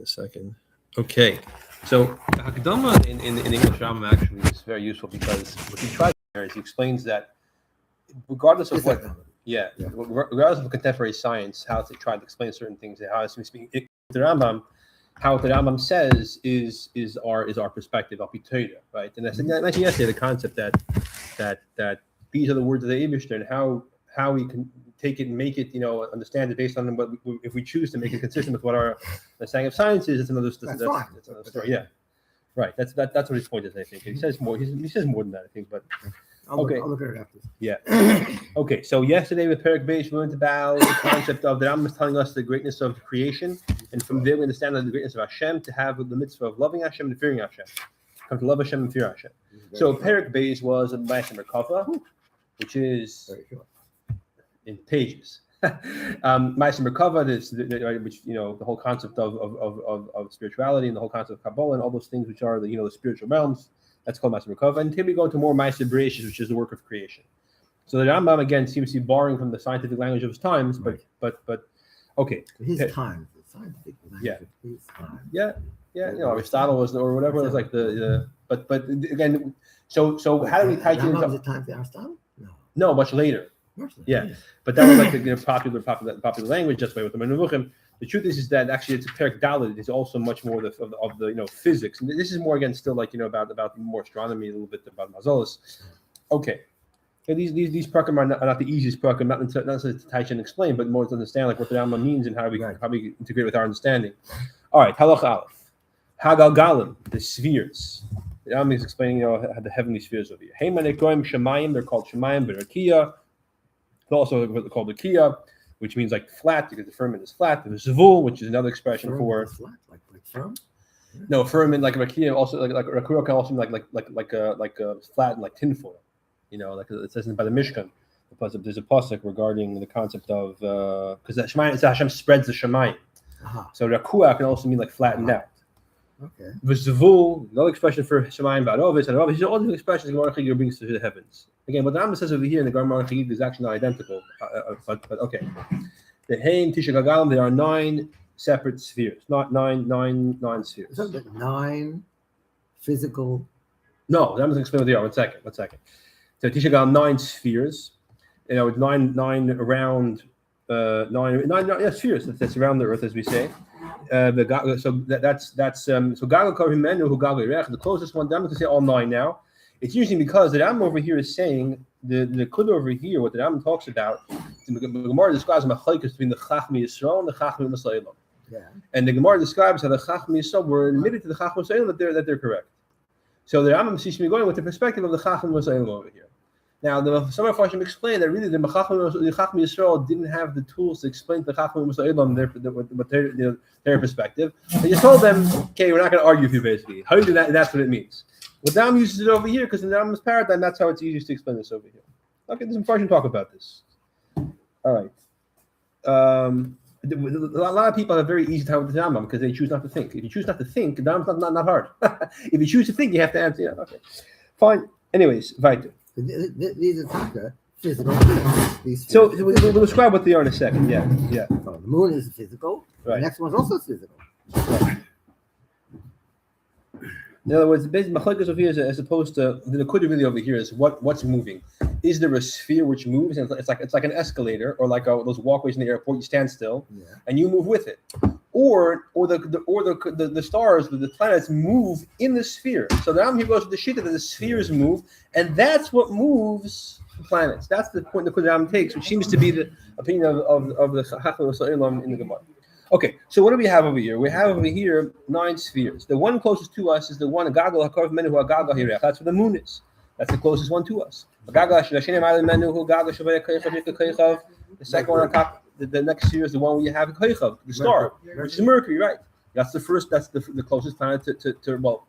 A second. Okay. So Hakdama in English Rambam actually is very useful because what he tries to do is he explains that regardless of what, regardless of contemporary science, how to try to explain certain things and how to speak the Rambam, how what the Rambam says is our perspective, right? And I mentioned yesterday the concept that these are the words of the Eibishter and how we can take it and make it, understand it based on what if we choose to make it consistent with what our understanding of science is. It's another story. Yeah, right. That's what his point is. I think he says more. He says more than that. I think, but I'll look at it after. Yeah. Okay. So yesterday with Perek Beis, we learned about the concept of the Rambam is telling us the greatness of creation, and from there we understand the greatness of Hashem to have the mitzvah of loving Hashem and fearing Hashem. Come to love Hashem and fear Hashem. So Perek Beis was a Ma'aser Merkava, which is in pages. Ma'aser Merkava is which the whole concept of spirituality and the whole concept of Kabbalah and all those things which are the spiritual realms. That's called Ma'aser Merkava. And here we go into more Ma'aser Bereishis, which is the work of creation. So the Rambam again seems to be borrowing from the scientific language of his times, but okay. His time, the scientific language of his time. Yeah. Aristotle was or whatever it was like but again, so how do we tie it into the time for Aristotle? No, much later. Yeah, but that was like the popular language. That's why with the Menuchim. The truth is that actually it's a Perek Dalet. It's also much more of the physics. And this is more again still like about more astronomy, a little bit about Mazolos. Okay, and these prakim are not the easiest prakim, not necessarily to touch and explain, but more to understand like what the Rambam means and how we integrate with our understanding. All right, Halach Aleph, Hagalgalim, the spheres. The Rambam is explaining the heavenly spheres over here. Hey Manikoim Shemayim, they're called Shemayim, but Rakia. They're also called Rakia, which means like flat because the firmament is flat. There's Zvul, which is another expression for flat, like firm. No, firmament like Rakia also like Rakia can also mean like a flat and like tinfoil. Like it says by the Mishkan. There's a pasuk regarding the concept of because Hashem spreads the Shemayim. So Rakua can also mean like flattened out. Okay. V'zvul, another expression for Shemayim Ba'arovis, and Arovis. These are all different expressions the Gemara Chagir brings to the heavens. Again, what the Rambam says over here in the Gemara Chagir is actually not identical, but okay. The Hein Tisha Gagalim, there are 9 separate spheres, not nine spheres. So 9 physical. No, the Rambam doesn't explain what they are. One second. So Tisha Gagalim 9 spheres. It's 9 around 9 spheres that's around the earth, as we say. So that's Gagal Karimenu who Gagal Yerech. The closest one, I'm going to say all 9 now. It's usually because the Rambam over here is saying the Kud over here. What the Rambam talks about, the Gemara describes machlokes between the Chachmi Yisrael and the Chachmi Yisrael. Yeah. And the Gemara describes how the Chachmi Yisrael were admitted to the Chachmi Yisrael that they're correct. So the Rambam seems to be going with the perspective of the Chachmi Yisrael over here. Now, some of our Farshim explain that really the Chachmi Yisrael didn't have the tools to explain to the Chachmi Yisrael their perspective. They just told them, okay, we're not going to argue with you, basically. How do you do that? And that's what it means. Well, Dam uses it over here because in the Rambam's paradigm, that's how it's easiest to explain this over here. Okay, there's some Farshim talk about this. All right. A lot of people have a very easy time with the Rambam because they choose not to think. If you choose not to think, the Rambam's not hard. If you choose to think, you have to answer. Yeah, okay. Fine. Anyways, weiter. These are physical. So we'll describe what they are in a second. Yeah. So the moon is physical. Right. The next one's also physical. Right. In other words, the basic machlokes over here is as opposed to the Nakuda really over here is what's moving. Is there a sphere which moves? And it's like an escalator or like those walkways in the airport. You stand still and you move with it, or the stars, the planets move in the sphere. So now here goes to the shita that the spheres move, and that's what moves the planets. That's the point the Nakuda takes, which seems to be the opinion of the Chacham Yisrael in the Gemara. Okay, so what do we have over here? We have over here 9 spheres. The one closest to us is the one Gagal Hakorv Menu Gagal Hirech. That's where the moon is. That's the closest one to us. The second one on top, the next sphere is the one where you have Koichav, the star, which is Mercury, right? That's the first. That's the closest planet to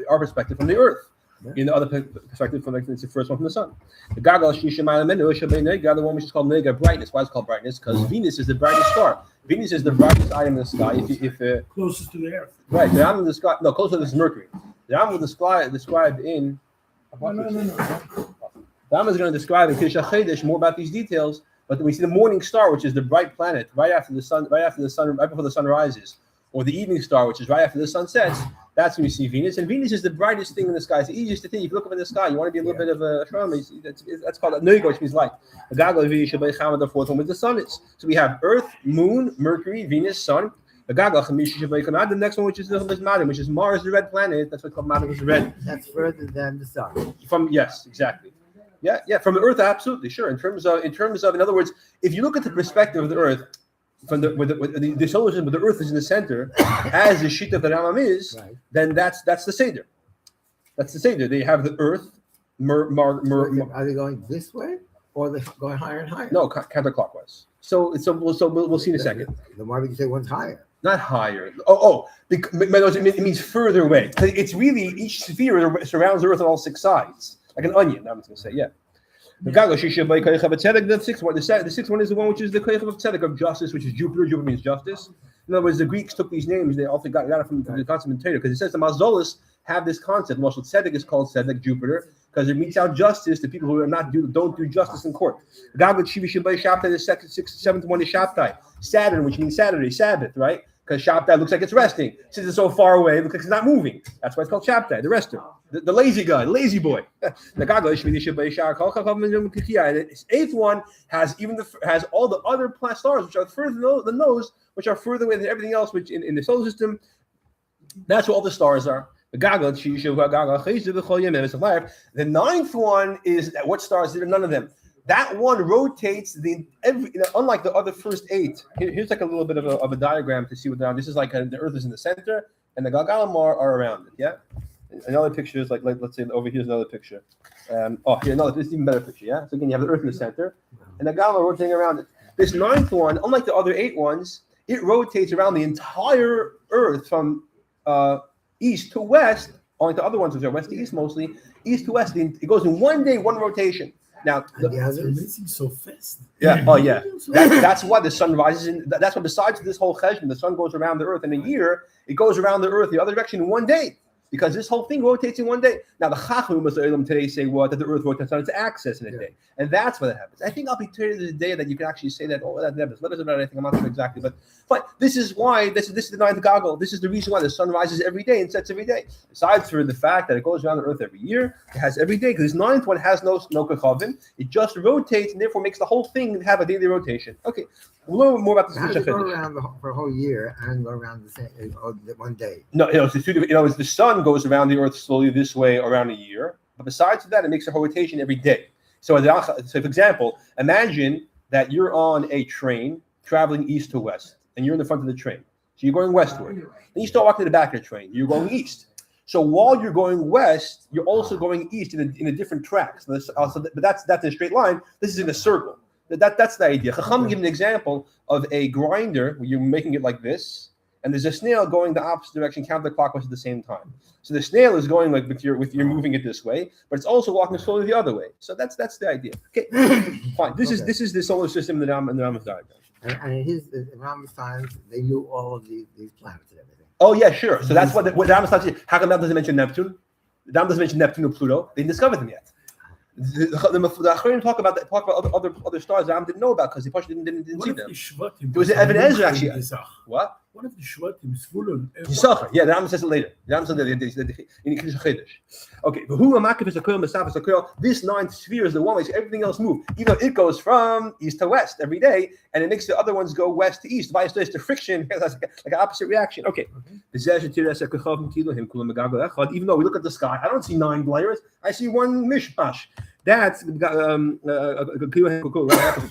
our perspective from the Earth. In the other perspective, it's the first one from the sun. The Gagal Shishamayla Menu the one which is called Nega brightness. Why is it called brightness? Because Venus is the brightest star. Venus is the brightest item in the sky. If closest to the Earth. Right. The Rambam described closer to Mercury. The Rambam described in. No. The Rambam is going to describe in Kiddush HaChedesh more about these details. But we see the morning star, which is the bright planet, right before the sun rises. or the evening star, which is right after the sun sets, that's when you see Venus. And Venus is the brightest thing in the sky. It's the easiest to think. If you look up in the sky, you want to be a little bit of a astronomer. That's called a Noigo, which means light. The fourth one with the sun is. So we have Earth, Moon, Mercury, Venus, Sun. The next one, which is Madam, which is Mars, the red planet. That's what's called Madam, which is red. That's further than the sun. Yes, exactly. Yeah. From the Earth, absolutely, sure. In terms of, in other words, if you look at the perspective of the Earth, from the solar system, but the Earth is in the center, as the sheet of the Rambam is, right. Then that's the Seder. That's the Seder. They have the Earth. Are they going this way, or are they going higher and higher? No, counterclockwise. So we'll see in a second. The more you say one's higher. Not higher. It means further away. It's really each sphere surrounds the Earth on all six sides, like an onion. I'm just going to say, yeah. The sixth one is the one which is the koyach of tzedek, of justice, which is Jupiter. Jupiter means justice. In other words, the Greeks took these names. They also got it from the concept in Torah, because it says the Mazolis have this concept. Moshe tzedek is called tzedek, Jupiter, because it meets out justice to people who don't do justice in court. The seventh one is Shabtai, Saturn, which means Saturday, Sabbath, right? Because Shabtai looks like it's resting. Since it's so far away, it looks like it's not moving. That's why it's called Shabtai, the rester, the lazy guy, the lazy boy. The eighth one has all the other stars, which are further than those, which are further away than everything else, which in the solar system. That's where all the stars are. The ninth one is what stars? There are none of them. That one rotates unlike the other first eight. Here's like a little bit of a diagram to see what they're on. This is like the Earth is in the center, and the Galgalim are around it. Yeah. Another picture is like let's say over here's another picture. Here another. This is even better picture. Yeah. So again, you have the Earth in the center, and the Galgalim are rotating around it. This ninth one, unlike the other eight ones, it rotates around the entire Earth from east to west. Unlike the other ones, which are west to east mostly, east to west. It goes in one day, one rotation. Now, it's amazing so fast. Yeah. Oh, yeah. That's why the sun rises. That's why besides this whole cheshbon, the sun goes around the Earth in a year. It goes around the Earth the other direction in one day, because this whole thing rotates in one day. Now, the Chacham today say that the Earth rotates on its axis in a day, and that's what happens. I think I'll be telling you the day that you can actually say that. Oh, that never. Let us about anything. I'm not sure exactly, but this is why this is the ninth goggle. This is the reason why the sun rises every day and sets every day. Besides for the fact that it goes around the Earth every year, it has every day, because this ninth one has no kachavim. It just rotates and therefore makes the whole thing have a daily rotation. Okay, we'll learn more about this. How does it go around for a whole year and go around the same one day? No, it's the sun goes around the Earth slowly this way around a year. But besides that, it makes a rotation every day. So for example, imagine that you're on a train traveling east to west, and you're in the front of the train. So you're going westward. Then you start walking to the back of the train. You're going east. So while you're going west, you're also going east in a different track. So but that's in a straight line. This is in a circle. That's the idea. Chacham give an example of a grinder where you're making it like this, and there's a snail going the opposite direction, counterclockwise at the same time. So the snail is going like with your moving it this way, but it's also walking slowly the other way. So that's the idea. Okay, fine. This is the solar system in the Rambam's diagram. And in his Rambam's times, they knew all of these planets and everything. Oh yeah, sure. So that's what Rambam's times. How come Rambam doesn't mention Neptune? Rambam doesn't mention Neptune or Pluto. They didn't discover them yet. The Acharonim talk about other stars that Rambam didn't know about, because he didn't see them. There was an Evan Ezra actually. What? One of the Shvatim is full on. Yeah, the Rambam says it later. The Rambam says that in Kiddush Chedesh. Okay, but who Amakif is a Koil, Masaf is a Koil. This ninth sphere is the one which everything else moves. Even though it goes from east to west every day, and it makes the other ones go west to east. Vice versa, the friction has like an opposite reaction. Okay, even though we look at the sky, I don't see 9 layers. I see one mishmash. That's this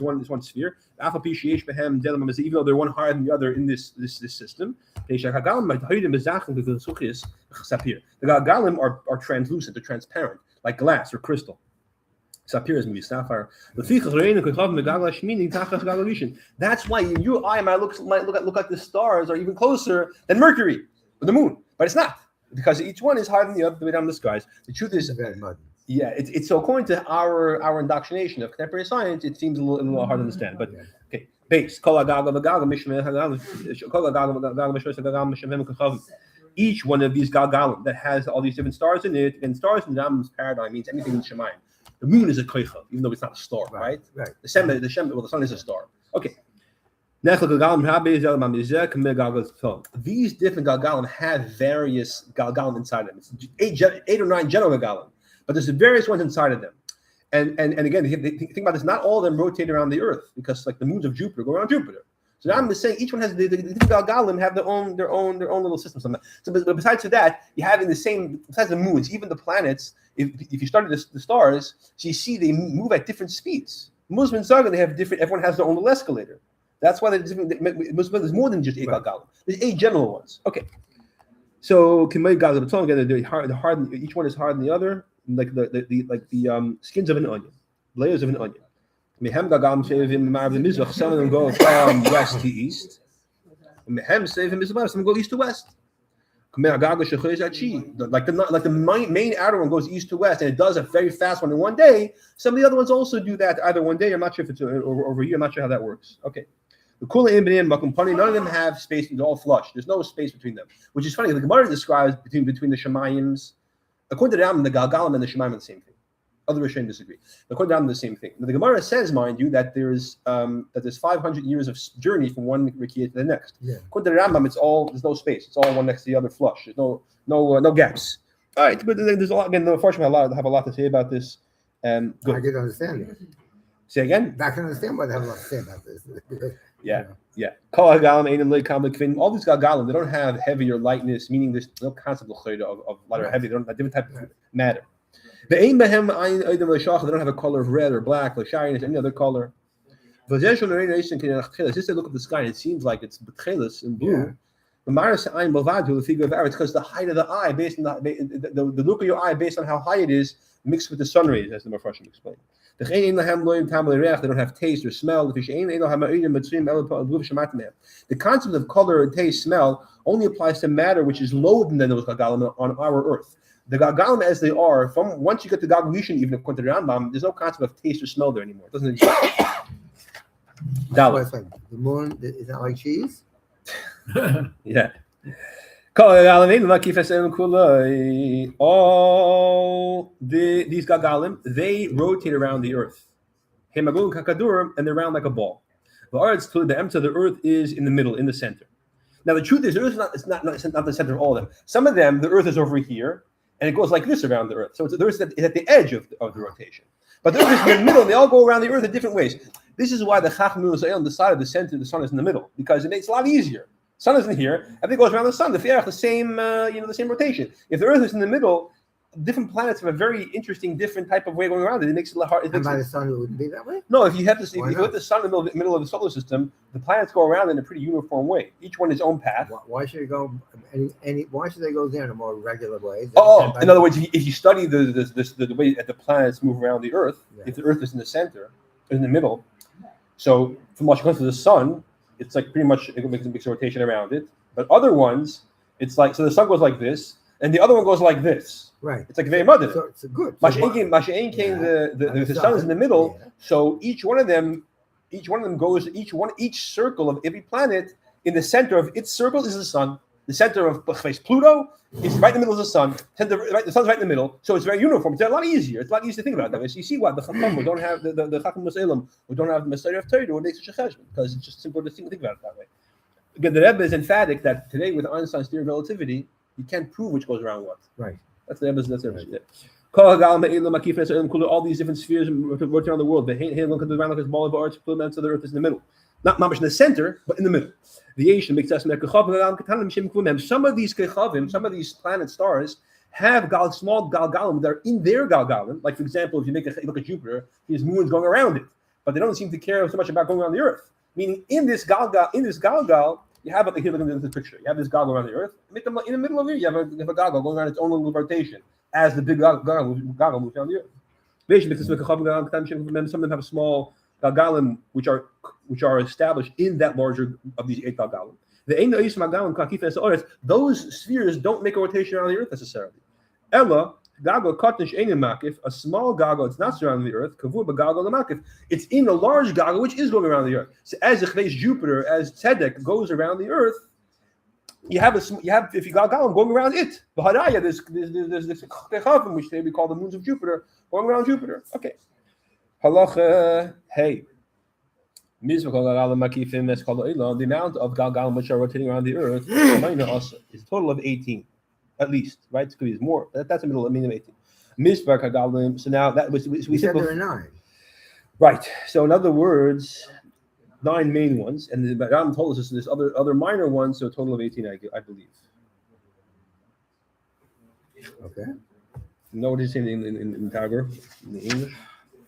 one sphere. Even though they're one higher than the other in this system, the Galgalim are translucent, they're transparent, like glass or crystal. Sapphire is maybe sapphire. That's why your eye might look at the stars are even closer than Mercury or the moon, but it's not, because each one is higher than the other the way down the skies. The truth is, yeah, it's so according to our indoctrination of contemporary science, it seems a little hard to understand. But okay, base. Each one of these galgalim that has all these different stars in it, and stars in Rambam's paradigm means anything in Shemayim. The moon is a koicha, even though it's not a star, right? Right. The sun is a star. Okay. These different galgalim have various galgalim inside them. It's 8 or 9 general galgalim, but there's various ones inside of them. And again, think about this. Not all of them rotate around the Earth because, like the moons of Jupiter, go around Jupiter. So now I'm just saying each one has the galgalim have their own little system. So, but besides that, you have in the same besides the moons, even the planets. If you study the stars, so you see they move at different speeds. Muslim Saga, they have different. Everyone has their own little escalator. That's why there's more than just 8 galgalim. There's 8 general ones. Okay. So Kimay galgalim again, they're hard. Each one is harder than the other, like the skins of an onion, layers of an onion. Some of them go from west to east. Some go east to west. Like the main outer one goes east to west, and it does a very fast one in one day. Some of the other ones also do that either one day. I'm not sure if it's over here. I'm not sure how that works. Okay. The Kula Ibn Makumpani, none of them have space. It's all flush. There's no space between them, which is funny. The Gemara describes between the Shemayims. According to the Rambam, the Galgalim and the Shemayim are the same thing. Other Rishonim disagree. According to the Rambam, the same thing. Now, the Gemara says, mind you, that there's 500 years of journey from one Rikiyah to the next. Yeah. According to the Rambam, there's no space. It's all one next to the other flush. There's no gaps. All right, but there's a lot. Again, unfortunately, I have a lot to say about this. Good. I can understand it. Say again. I can understand why they have a lot to say about this. Yeah. All these galgalim, they don't have heavy or lightness, meaning there's no concept of light or heavy. They don't have different type of matter. They don't have a color of red or black, like shyness, any other color. Just look at the sky, and it seems like it's betchelis in blue. It's because the height of the eye, based on the look of your eye, based on how high it is, mixed with the sun rays, as the Mepharshim explained. They don't have taste or smell. The concept of color, taste, smell only applies to matter which is lower than those galgalim on our earth. The galgalim as they are, from once you get the galgalishin, even according to the Rambam, there's no concept of taste or smell there anymore. It doesn't exist. Like the moon is not like cheese. Yeah. All these galgalim, they rotate around the earth. And they're round like a ball. The earth is in the middle, in the center. Now the truth is, the earth is not the center of all of them. Some of them, the earth is over here, and it goes like this around the earth. So the earth is at the edge of the rotation. But the earth is in the middle, and they all go around the earth in different ways. This is why the Chacham on the side of the center, the sun is in the middle, because it makes it a lot easier. Sun isn't here, everything goes around the sun. The same rotation. If the earth is in the middle, different planets have a very interesting, different type of way going around it. It makes it a lot hard. And by the sun, it wouldn't be that way? No, if you put the sun in the middle of the solar system, the planets go around in a pretty uniform way. Each one its own path. Why should it go? Why should they go there in a more regular way? In other words, if you study the way that the planets move around the Earth, if the Earth is in the center, in the middle, so from what comes to the sun, it's like pretty much it makes a big rotation around it. But other ones, it's like so the sun goes like this, and the other one goes like this. Right. It's like very mother. So it's good. Masha'en came. The sun is in the middle, so each one of them goes. Each circle of every planet in the center of its circle is the sun. The center of Pluto is right in the middle of the sun. The sun's right in the middle, so it's very uniform. It's a lot easier. It's a lot easier to think about that way. So you see why the Chacham don't have the Chacham Muslim who don't have the Messiah of Torah, what makes such a cheshbon, because it's just simpler to think about it that way. Again, the Rebbe is emphatic that today with Einstein's theory of relativity, you can't prove which goes around what. Right. That's the Rebbe's. That's everything. All these different spheres rotate around the world. The around like a ball of arch, so the Earth is in the middle. Not mamish in the center, but in the middle. The Asian makes us some of these kechavim, some of these planet stars have small galgalim that are in their galgalim. Like for example, if you look at Jupiter, his moon's going around it, but they don't seem to care so much about going around the Earth. Meaning, in this galgal, you have here. Look at this picture. You have this galgal around the Earth. Make them in the middle of it. You have a galgal going around its own little rotation as the big galgal moves around the Earth. Some of them have small galgalim which are established in that larger of these 8 galgalim. Those spheres don't make a rotation around the Earth necessarily. Ella gagal katish einin makif, a small gagal, it's not surrounding the Earth. Kavur b'gagal makif, it's in a large gagal which is going around the Earth. So as Jupiter, as Tzedek goes around the Earth, you have if you got gagal going around it. B'haraya, there's this kechavim which we call the moons of Jupiter going around Jupiter. Okay. Halacha hey. The amount of galgalim which are rotating around the earth is a total of 18, at least, right? It could be more. That's the middle, meaning 18. So now that was we said said there are 9. right. So in other words, 9 main ones, and the Ram told us there's other minor ones, so a total of 18, I believe. Okay. You know what he's saying in Tiger, in the English?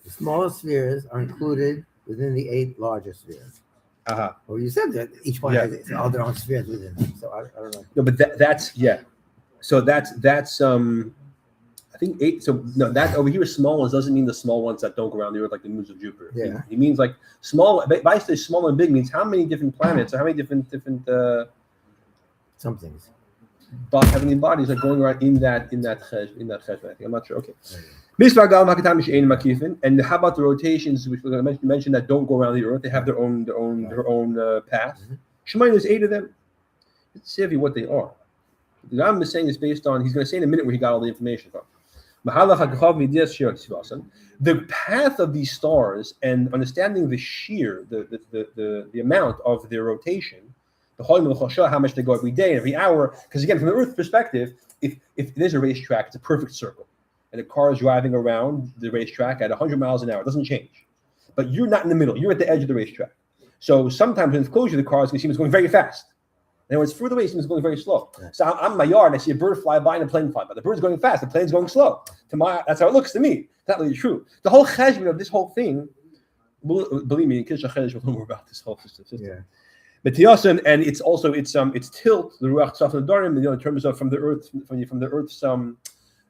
The smallest spheres are included within the 8 larger spheres. Well, you said that each one has all their own spheres within them. So I don't know. No, but that's So that's I think 8. So no, that over here is small ones doesn't mean the small ones that don't go around the earth like the moons of Jupiter. Yeah. He means like small. If I say small and big means how many different planets or how many different some things. heavenly bodies are going around in that chesh, I think. I'm not sure. Okay. And how about the rotations which we're going to mention that don't go around the earth? They have their own path. Shemayin, there's 8 of them. Let's see what they are. The Rambam is saying is based on. He's going to say in a minute where he got all the information from. The path of these stars and understanding the shear, the amount of their rotation, how much they go every day, every hour. Because again, from the Earth perspective, if there's a racetrack, it's a perfect circle. And a car is driving around the racetrack at 100 miles an hour. It doesn't change. But you're not in the middle. You're at the edge of the racetrack. So sometimes when it's closer to the cars, you can see it's going very fast. And when it's further away, you see it's going very slow. So I'm in my yard and I see a bird fly by and a plane fly by. The bird's going fast. The plane's going slow. That's how it looks to me. It's not really true. The whole cheshbon of this whole thing, believe me, in Kiddush HaChedesh we'll know more about this whole system. Yeah. But Tiyasin, and it's tilt the ruach tzaf nedarim, in terms of from the earth's from the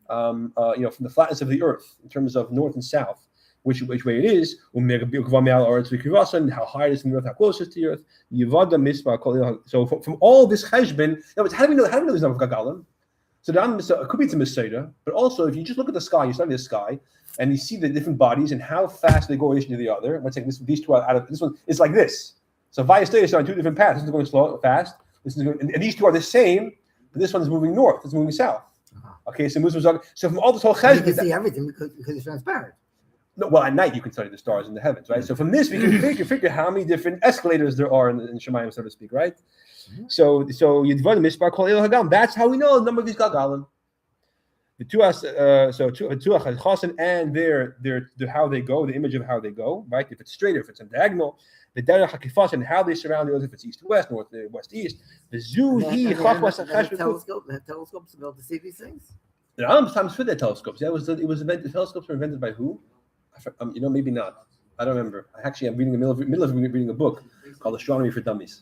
from the flatness of the earth in terms of north and south, which way it is, and how high it is from the earth, how close it is to the earth. So from all this cheshbon, how do we know there's no gagalim? So it could be to Meseda, but also if you just look at the sky, you study the sky, and you see the different bodies and how fast they go each to the other. Let's say these two are out of this one. It's like this. So Vayesdeis are on 2 different paths. This is going slow, fast. This is going, and these two are the same, but this one is moving north. This is moving south. Okay, so from all this whole cheshbon, you can see everything because it's transparent. No, well, at night you can study the stars in the heavens, right? So from this we can figure how many different escalators there are in Shemayim, so to speak, right? Mm-hmm. So Yidvar the Mispar Kol El Hagam. That's how we know the number of these Gagalim. The Tuach Chasen and their how they go, the image of how they go, right? If it's straight, or if it's a diagonal, the Derech HaKifas and how they surround the earth, if it's east to west, north to west east. The Zuhi Chachmas telescopes to be able to see these things. There are times for their telescopes. The telescopes were invented by who? Maybe not. I don't remember. I'm reading the middle of reading a book called Astronomy for Dummies,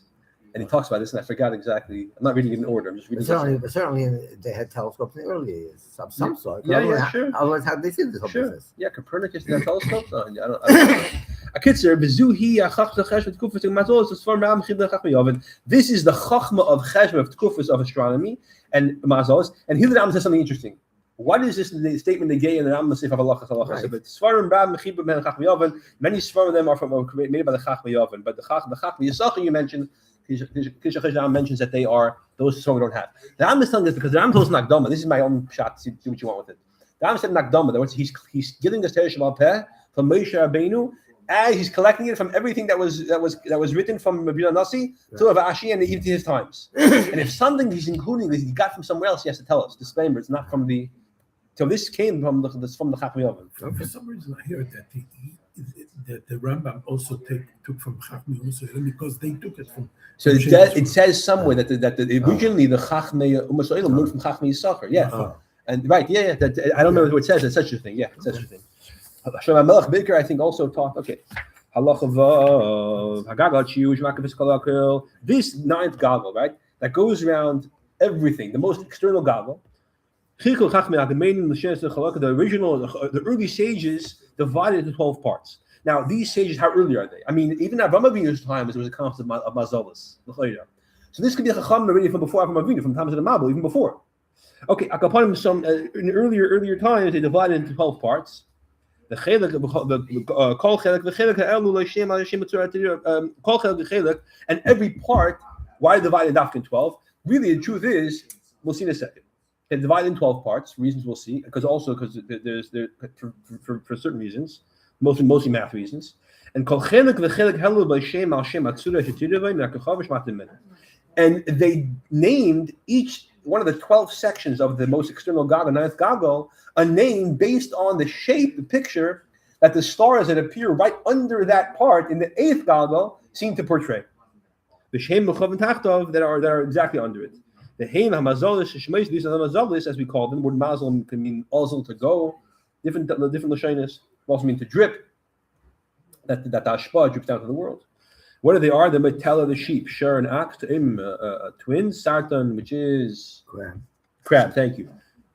and he talks about this, and I forgot exactly. I'm not reading it in order. I'm just reading. Certainly, they had telescopes in the early years, some sort. Sure. Otherwise, how did they see this whole business? Yeah, Copernicus had telescopes. I don't know. This is the chachma of cheshbon of tkufas of astronomy and mazolos. And here the Rambam says something interesting. What is this the statement they gave in the Rambam Sefer Halacha? Many svarim of them are made by the Chachma Yavin, but the Chachma Yisachar you mentioned, Kiddush mentions that they are those svarim we don't have. The Rambam is telling this because the Rambam told us Nakdama. This is my own shot. Do what you want with it. The Rambam said Nakdama. That he's giving this Teresh Shabbat Peh from Moshe Rabbeinu as he's collecting it from everything that was written from Rabbi Nasi to Rav Ashi and even to his times. And if something he's including he got from somewhere else, he has to tell us. Disclaimer: it's not from the. So this came from the Chachma Yavin. For some reason, I heard that the Rambam also took from Chachma Yavin because they took it from. So it says somewhere that originally the Chachma Yavin moved from Chachma Yisachar. Yeah, and right, yeah. I don't know what it says. It's such a thing. Yeah, it's such a thing. Shlomo Melech Biker, I think, also taught. Okay, Halacha Vav Hagagal Chiush Makavus Kolakil. This 9th goggle, right, that goes around everything, the most external goggle. The early sages divided into 12 parts. Now, these sages, how early are they? I mean, even at Avraham Avinu's time, there was a concept of mazalas. So this could be a chacham already from before Avraham Avinu, from the times of the Mabul, even before. Okay, upon some in earlier times, they divided into 12 parts. The chelek, kol chelek, the chelek ha'elu l'shem ha'shem b'tzorah kol chelek the chelek, and every part. Why divided after 12? Really, the truth is, we'll see in a second. They divide in 12 parts. Reasons we'll see, because there's for certain reasons, mostly math reasons, And and they named each one of the 12 sections of the most external goggle, ninth goggle, a name based on the shape, the picture that the stars that appear right under that part in the eighth goggle seem to portray. The Shem Tachtov that are exactly under it. The Heim Hamazolis, these are the Mazolis, as we call them. Word Mazel can mean Ozel to go, different Lashonis, also mean to drip. That Ashpa drips down to the world. What are they? The Metella, the sheep, Shur and Ox, twins, Sartan, which is crab. Thank you.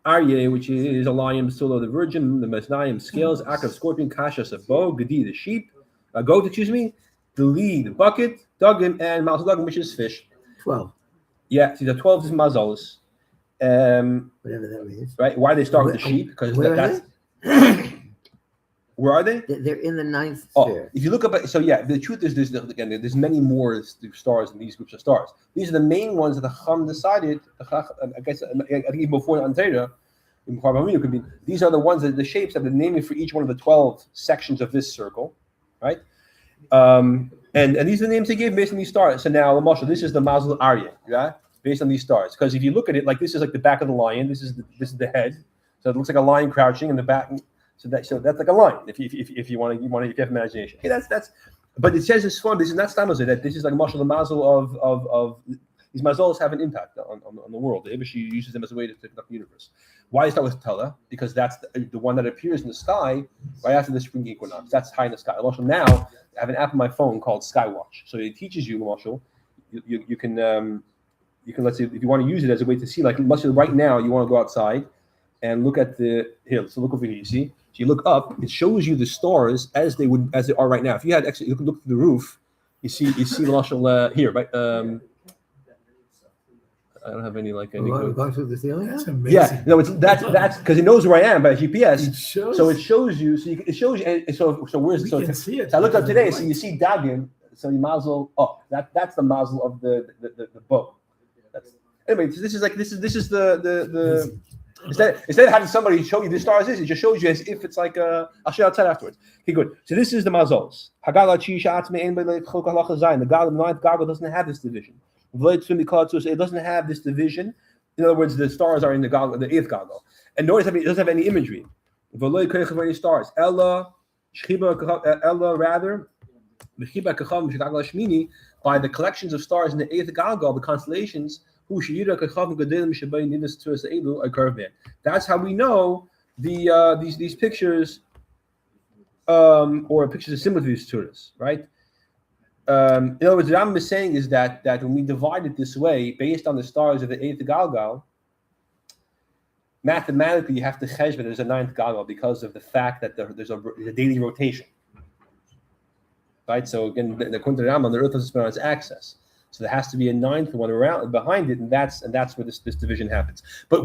Aryeh, which is a lion, Basulo, the virgin, the Mesnayim, scales, Akav, scorpion, Kashas, a bow, Gedi, the sheep, goat, excuse me, the lead, the bucket, Dugim, and Mazal, which is fish. 12. Yeah, see, the 12 is Mazolis. Whatever that means. Right? Why they start with the sheep? Because that's. Where are they? They're in the ninth sphere. If you look up, the truth is there's many more stars in these groups of stars. These are the main ones that the Chum decided. I guess I think even before the Antera, could be. These are the ones that the shapes that the naming for each one of the 12 sections of this circle, right? And these are the names they gave based on these stars. So now, Moshe, this is the Mazel Aryeh, yeah, based on these stars. Because if you look at it, like this is like the back of the lion. This is the head. So it looks like a lion crouching in the back. So that's like a lion. If you want to, if you have imagination. Okay, that's. But it says it's fun. This is not stamazah. That this is like Moshe the Mazel of these Mazols have an impact on the world. The Ibishi uses them as a way to conduct the universe. Why is that with Tella? Because that's the one that appears in the sky right after the spring equinox. That's high in the sky. Also, now I have an app on my phone called Skywatch. So it teaches you, Marshall. You can let's say if you want to use it as a way to see, like right now you want to go outside and look at the hill. So look over here. You see. So you look up. It shows you the stars as they are right now. If you had actually look through the roof, you see Marshall here, right? I don't have any like any. Going through the ceiling. That's amazing. Yeah, no, that's because it knows where I am by GPS. So it shows you. So it shows you. And so where's we can see it. So I looked up today. So you see Dagin. So you mazel up. That's the mazel of the boat. Anyway. So this is the. Instead of having somebody show you the stars, it just shows you as if it's like I'll show you outside afterwards. Okay, good. So this is the mazols. The God of the ninth goggle doesn't have this division. It doesn't have this division. In other words, the stars are in the eighth goggle, and notice it doesn't have any imagery. Any stars. Ella rather. By the collections of stars in the eighth goggle, the constellations. That's how we know these pictures, or pictures are similar to these surahs, right? In other words, what Rambam is saying is that when we divide it this way, based on the stars of the eighth galgal, mathematically you have to cheshbon that there's a ninth galgal because of the fact that there's a daily rotation, right? So again, according to the Rambam, the Earth doesn't spin on its axis. So there has to be a ninth one around behind it, and that's where this division happens. But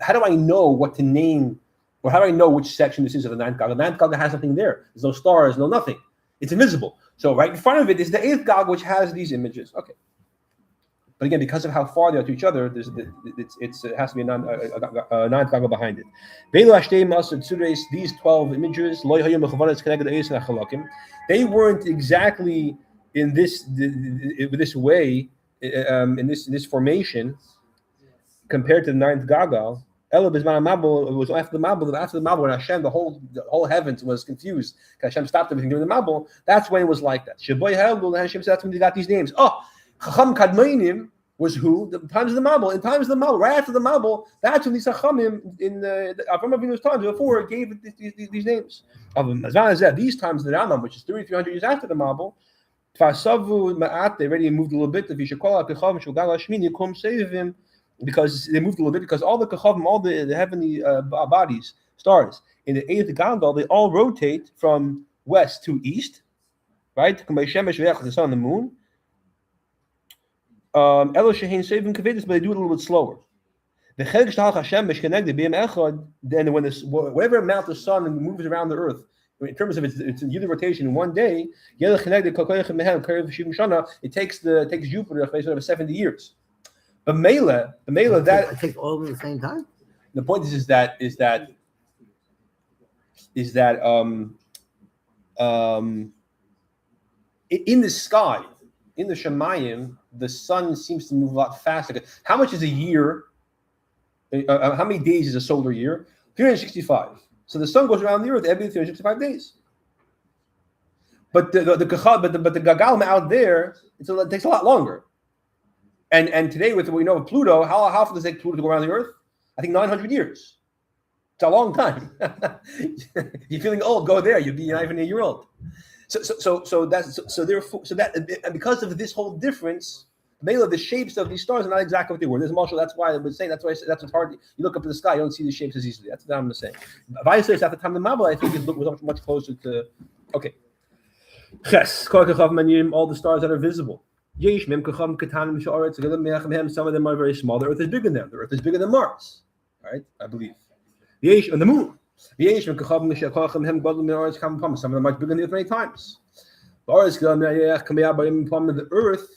how do I know what to name, or how do I know which section this is of the ninth goggle? The ninth goggle has nothing there. There's no stars, no nothing. It's invisible. So right in front of it is the eighth goggle, which has these images. Okay. But again, because of how far they are to each other, it has to be a ninth goggle behind it. These 12 images, they weren't exactly in this way, in this formation, compared to the ninth goggle. It was after the Mabul, when Hashem, the whole heavens was confused. Hashem stopped everything during the Mabul. That's when it was like that. Hashem said that's when they got these names. Chacham Kadmainim was who? The times of the Mabul. In times of the Mabul, right after the Mabul, that's when these Chachamim in Avram Avinu's times before gave it these names. These times the Rambam, which is 3,300 years after the Mabul, they already moved a little bit. Because they moved a little bit, because all the kachavim, all the heavenly bodies, stars in the eighth goggle, they all rotate from west to east, right? The sun and the moon. But they do it a little bit slower. Then whatever amount the sun moves around the earth, in terms of its yearly rotation in one day, it takes Jupiter a phase of 70 years. But Mela that it takes all at the same time. The point is that in the sky, in the Shemayim, the sun seems to move a lot faster. How much is a year? How many days is a solar year? 365. So the sun goes around the earth every 365 days. But the Gagalim out there, it takes a lot longer. And today, with what we know of Pluto, how often does it take Pluto to go around the earth? I think 900 years. It's a long time. You're feeling old, go there. You'll be not even a year old. And because of this whole difference, the shapes of these stars are not exactly what they were. There's Marshall. That's why I was saying. That's what's hard. You look up at the sky, you don't see the shapes as easily. That's what I'm saying. Vice at the time of the Mabel, I think it was much closer to. Okay. Ches, all the stars that are visible. Some of them are very small. The Earth is bigger than them. The Earth is bigger than Mars. All right, I believe. And the Moon. Some of them are much bigger than the Earth many times. The Earth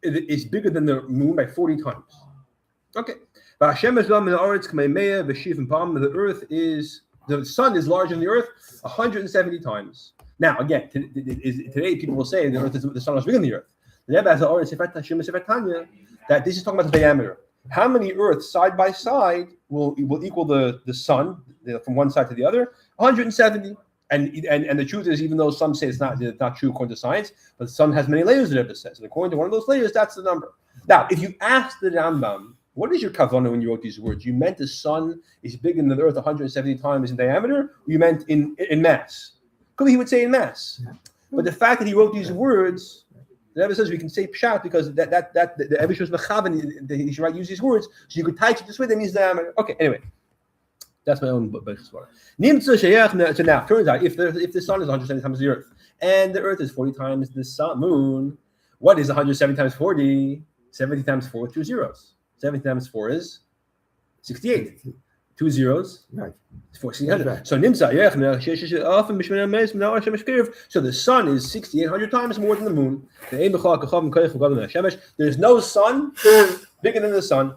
is bigger than the Moon by 40 times. Okay. The sun is larger than the Earth 170 times. Now, again, today people will say the sun is bigger than the Earth. The Rebbe has that this is talking about the diameter. How many Earths side by side will equal the sun from one side to the other? 170. And the truth is, even though some say it's not true according to science, but the sun has many layers, the Rebbe says. And according to one of those layers, that's the number. Now, if you ask the Rambam, what is your kavanah when you wrote these words? You meant the sun is bigger than the Earth 170 times in diameter, or you meant in mass? He would say in mass. But the fact that he wrote these words, the Rebbe says we can say pshat because that the Rebbe shows mechavan. He should use these words so you could type it this way. That means diameter. Okay. Anyway, that's my own bechesvar. So now, turns out if the sun is 170 times the Earth and the Earth is 40 times the moon, what is 170 times 40? 70 times 4 is 2 zeros. 70 times 4 is 68. 2 zeros, right? 1400. So so the sun is 6,800 times more than the moon. There's no sun bigger than the sun.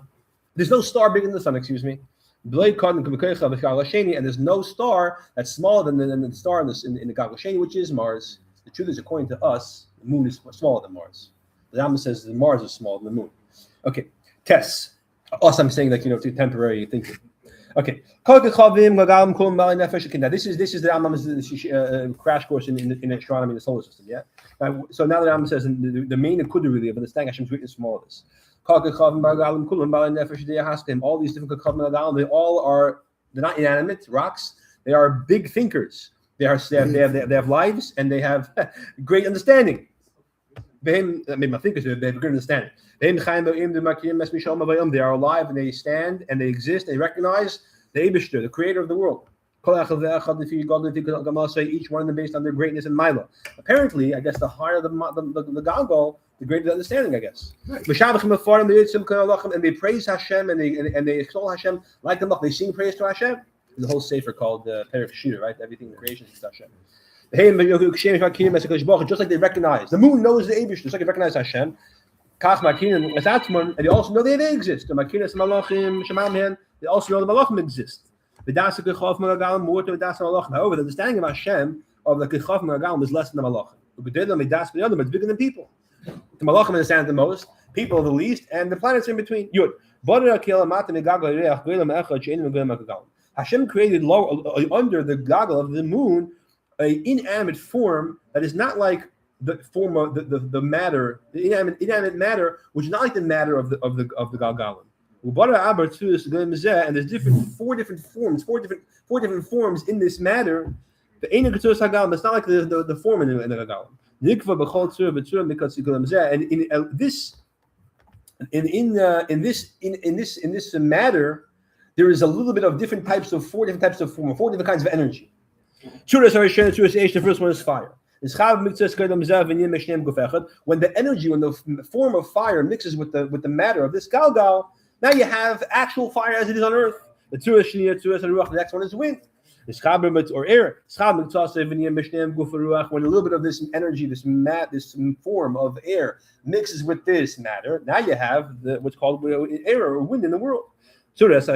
There's no star bigger than the sun. Excuse me. And there's no star that's smaller than the star in the Gagol Sheni, which is Mars. The truth is, according to us, the moon is smaller than Mars. The Rambam says that Mars is smaller than the moon. Okay, Tess. Also, I'm saying to temporary thinking. Okay. Now this is the Rambam's crash course in astronomy in the solar system. Yeah. So now the Rambam says the main Nekuda really of understanding Hashem's greatness from all of this. All these different kachavim, they're not inanimate rocks. They are big thinkers. They have lives and they have great understanding. Maybe my thinkers, they have good understanding. They are alive and they stand and they exist. They recognize the Eibishter, the creator of the world. Each one of them based on their greatness and Mila. Apparently, I guess the higher the Gagol, the greater the understanding, I guess. Right. And they praise Hashem and they extol Hashem like the Malach. They sing praise to Hashem. There's a whole sefer called Perek Shira, right? Everything in creation is Hashem. Just like they recognize the moon knows the Eibishter, just like they recognize Hashem. And they also know they exist. They also know the Malachim exist. However, the understanding of Hashem of the Kechavim Agalim is less than the Malachim. It's bigger than people. The Malachim understand the most, people the least, and the planets in between. Hashem created under the goggle of the moon an inanimate form that is not like the form of the matter, the inanimate matter, which is not like the matter of the Galgalim. And there's four different forms in this matter. The Ein Ketzur, it's not like the form in the Galgalim. And in this matter, there is a little bit of four different types of form, four different kinds of energy. The first one is fire. When the energy, when the form of fire mixes with the matter of this Galgal, now you have actual fire as it is on earth. The next one is wind. or air. When a little bit of this energy, this form of air mixes with this matter, now you have what's called air or wind in the world. When you have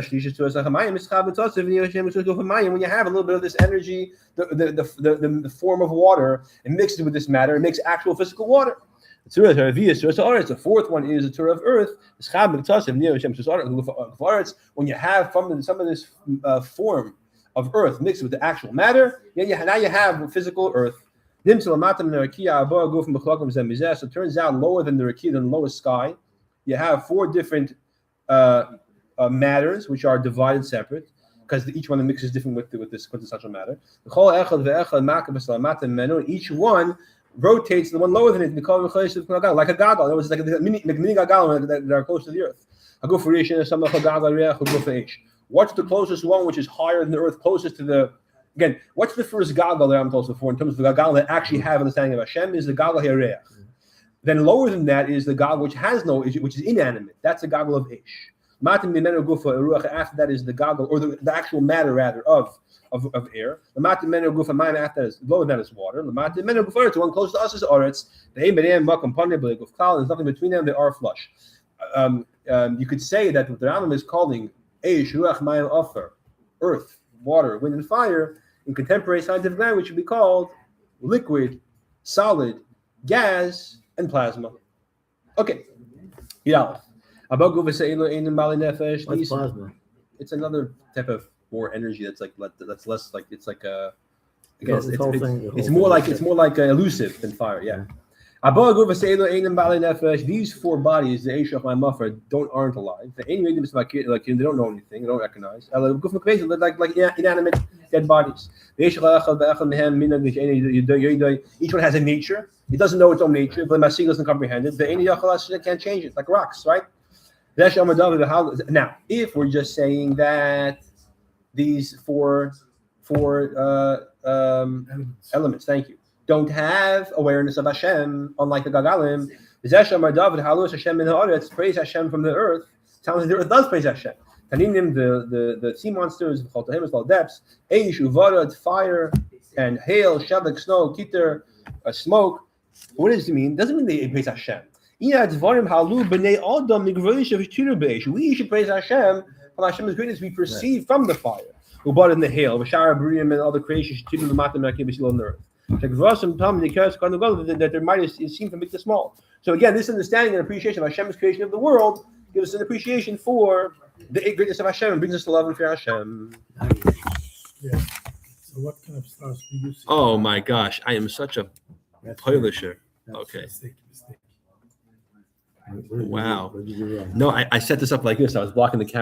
a little bit of this energy, the form of water, and mixes with this matter, it makes actual physical water. The fourth one is the Torah of earth. When you have some of this form of earth mixed with the actual matter, now you have physical earth. So it turns out lower than the Rakia, than the lowest sky, you have four different matters which are divided separate, because each one mixes different with this quintessential matter. Each one rotates the one lower than it, like a gaggle. It was like a mini gaggle that are close to the earth. What's the closest one which is higher than the earth, closest to the? Again, what's the first gaggle that I'm told before in terms of the gaggle that actually have understanding of Hashem is the gaggle hareach. Then lower than that is the gaggle which has no, which is inanimate. That's the gaggle of ish. After that is the gaggle, or the actual matter rather of air. After that is lower than that is water. The one close to us is oretz. There's nothing between them. They are flush. You could say that what the Rambam is calling eish, ruach, mayim, afer, earth, water, wind, and fire, in contemporary scientific language, would be called liquid, solid, gas, and plasma. Okay. Yeah. What's plasma? It's another type of more energy that's less like it's like a. It's more like elusive than fire. Yeah. These four bodies, the Eish of my muffer, aren't alive. They don't know anything. They don't recognize. Like inanimate dead bodies. Each one has a nature. It doesn't know its own nature, but Mashiach doesn't comprehend it. It can't change it, like rocks, right? Now, if we're just saying that these four elements, thank you, don't have awareness of Hashem, unlike the Gagalim, praise Hashem from the earth. Sounds like the earth does praise Hashem. The sea monsters, depths, Eish, Uvarad, fire, and hail, Shavak, snow, Kitter, smoke. What does it mean? It doesn't mean they praise Hashem. We should praise Hashem for Hashem's greatness we perceive from the fire. Ubad in the hail, Vashara, Buriam, and other creations on the earth. That their might is seen from big to small. So again, this understanding and appreciation of Hashem's creation of the world gives us an appreciation for the greatness of Hashem and brings us to love and fear Hashem. Yeah. So what kind of stars do you see? Oh my gosh, I am such a polisher. Okay. Mistake. Wow. No, I set this up like this. I was blocking the camera.